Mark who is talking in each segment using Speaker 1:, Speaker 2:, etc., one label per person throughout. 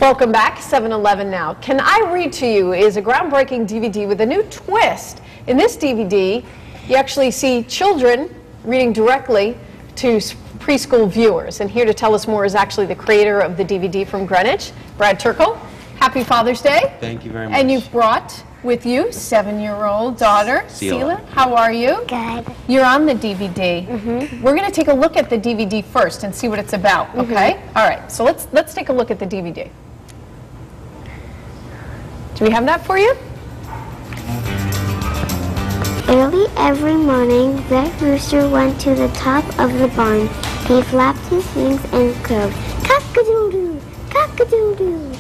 Speaker 1: Welcome back, 7-Eleven now. Can I Read to You is a groundbreaking DVD with a new twist. In this DVD, you actually see children reading directly to preschool viewers. And here to tell us more is actually the creator of the DVD from Greenwich, Brad Turkell. Happy Father's Day.
Speaker 2: Thank you very much.
Speaker 1: And you've brought with you 7-year-old daughter, Sela. How are you?
Speaker 3: Good.
Speaker 1: You're on the DVD. We're going to take a look at the DVD first and see what it's about, okay? All right, so let's take a look at the DVD. Do we have that for you?
Speaker 3: Early every morning, that rooster went to the top of the barn. He flapped his wings and crowed, cock-a-doodle, cock-a-doodle.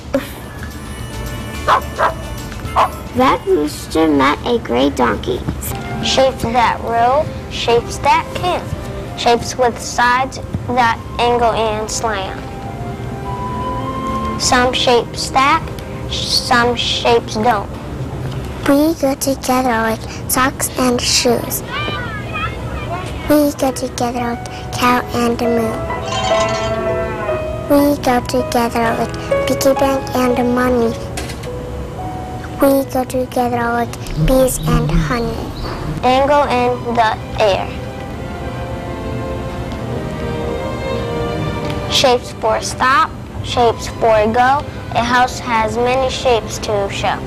Speaker 3: That rooster met a gray donkey. Shapes that roll, shapes that can. Shapes with sides that angle and slant. Some shapes stack, some shapes don't. We go together like socks and shoes. We go together like cow and a moo. We go together like piggy bank and a money. We go together like bees and honey. Dangle in the air. Shapes for stop, shapes for go. A house has many shapes to show.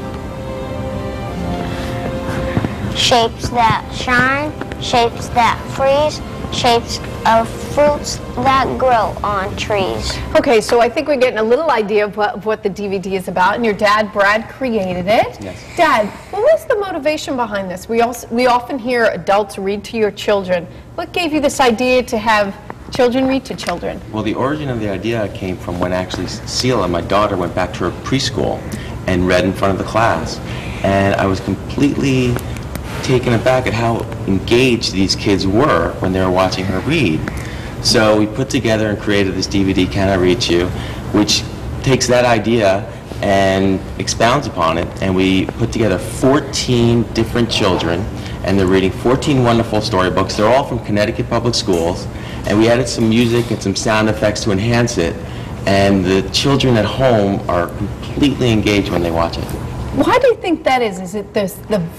Speaker 3: Shapes that shine, shapes that freeze, shapes of fruits that grow on trees.
Speaker 1: Okay, so I think we're getting a little idea of what the DVD is about, and your dad, Brad, created it.
Speaker 2: Yes.
Speaker 1: Dad, what was the motivation behind this? We often hear adults read to your children. What gave you this idea to have children read to children?
Speaker 2: Well, the origin of the idea came from when actually Sela, my daughter, went back to her preschool and read in front of the class. And I was completely taken aback at how engaged these kids were when they were watching her read. So we put together and created this DVD, Can I Read to You, which takes that idea and expounds upon it, and we put together 14 different children, and they're reading 14 wonderful storybooks. They're all from Connecticut Public Schools, and we added some music and some sound effects to enhance it, and the children at home are completely engaged when they watch it.
Speaker 1: Why do you think that is? Is it the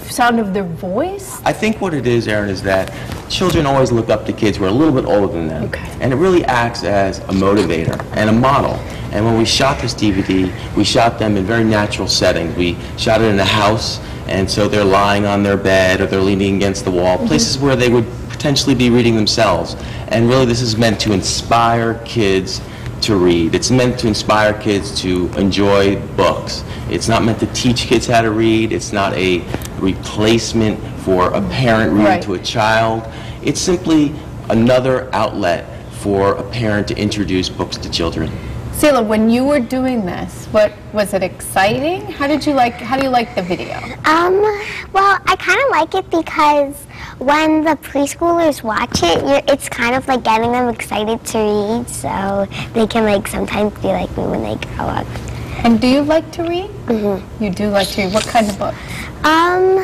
Speaker 1: sound of their voice?
Speaker 2: I think what it is, Erin, is that children always look up to kids who are a little bit older than them.
Speaker 1: Okay.
Speaker 2: And it really acts as a motivator and a model. And when we shot this DVD, we shot them in very natural settings. We shot it in a house, and so they're lying on their bed or they're leaning against the wall, places where they would potentially be reading themselves. And really this is meant to inspire kids to read. It's meant to inspire kids to enjoy books. It's not meant to teach kids how to read. It's not a replacement for a parent reading to a child. It's simply another outlet for a parent to introduce books to children.
Speaker 1: Sela, when you were doing this, was it exciting? How do you like the video?
Speaker 3: Well, I kind of like it because when the preschoolers watch it, it's kind of like getting them excited to read, so they can like sometimes be like me when they grow up.
Speaker 1: And do you like to read? You do like to read. What kind of books?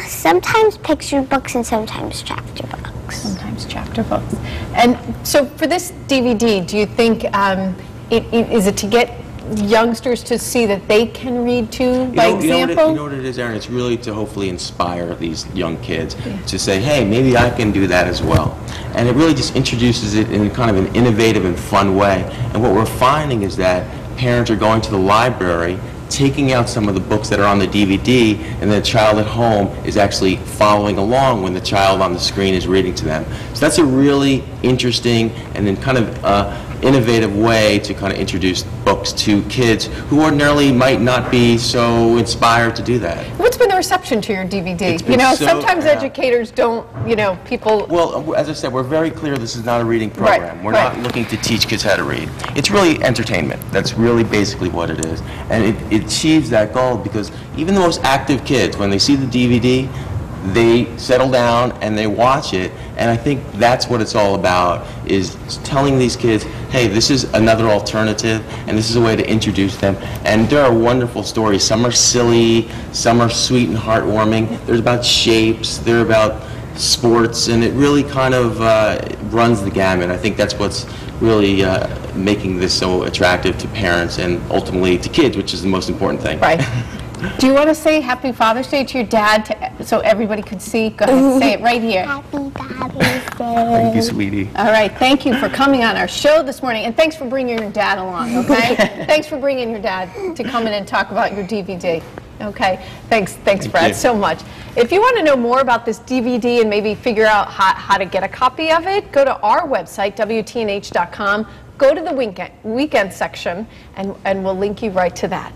Speaker 3: Sometimes picture books and sometimes chapter books.
Speaker 1: Sometimes chapter books. And so for this DVD, do you think is it to get youngsters to see that they can read too, by example?
Speaker 2: You know what it is, Erin? It's really to hopefully inspire these young kids to say, hey, maybe I can do that as well. And it really just introduces it in kind of an innovative and fun way. And what we're finding is that parents are going to the library, taking out some of the books that are on the DVD, and the child at home is actually following along when the child on the screen is reading to them. So that's a really interesting and then kind of innovative way to kind of introduce books to kids who ordinarily might not be so inspired to do that.
Speaker 1: What's been the reception to your DVD?
Speaker 2: You know,
Speaker 1: sometimes educators don't, people...
Speaker 2: Well, as I said, we're very clear this is not a reading program. We're not looking to teach kids how to read. It's really entertainment. That's really basically what it is. And it achieves that goal because even the most active kids, when they see the DVD, they settle down and they watch it, and I think that's what it's all about, is telling these kids, hey, this is another alternative, and this is a way to introduce them. And there are wonderful stories. Some are silly, some are sweet and heartwarming. There's about shapes, they're about sports, and it really kind of runs the gamut. I think that's what's really making this so attractive to parents and ultimately to kids, which is the most important thing.
Speaker 1: Right. Do you want to say Happy Father's Day to your dad so everybody could see? Go ahead, say it right here.
Speaker 3: Happy Father's Day.
Speaker 2: Thank you, sweetie.
Speaker 1: All right, thank you for coming on our show this morning, and thanks for bringing your dad along, okay? Thanks for bringing your dad to come in and talk about your DVD. Okay, thanks Brad, so much. If you want to know more about this DVD and maybe figure out how to get a copy of it, go to our website, WTNH.com, go to the weekend section, and we'll link you right to that.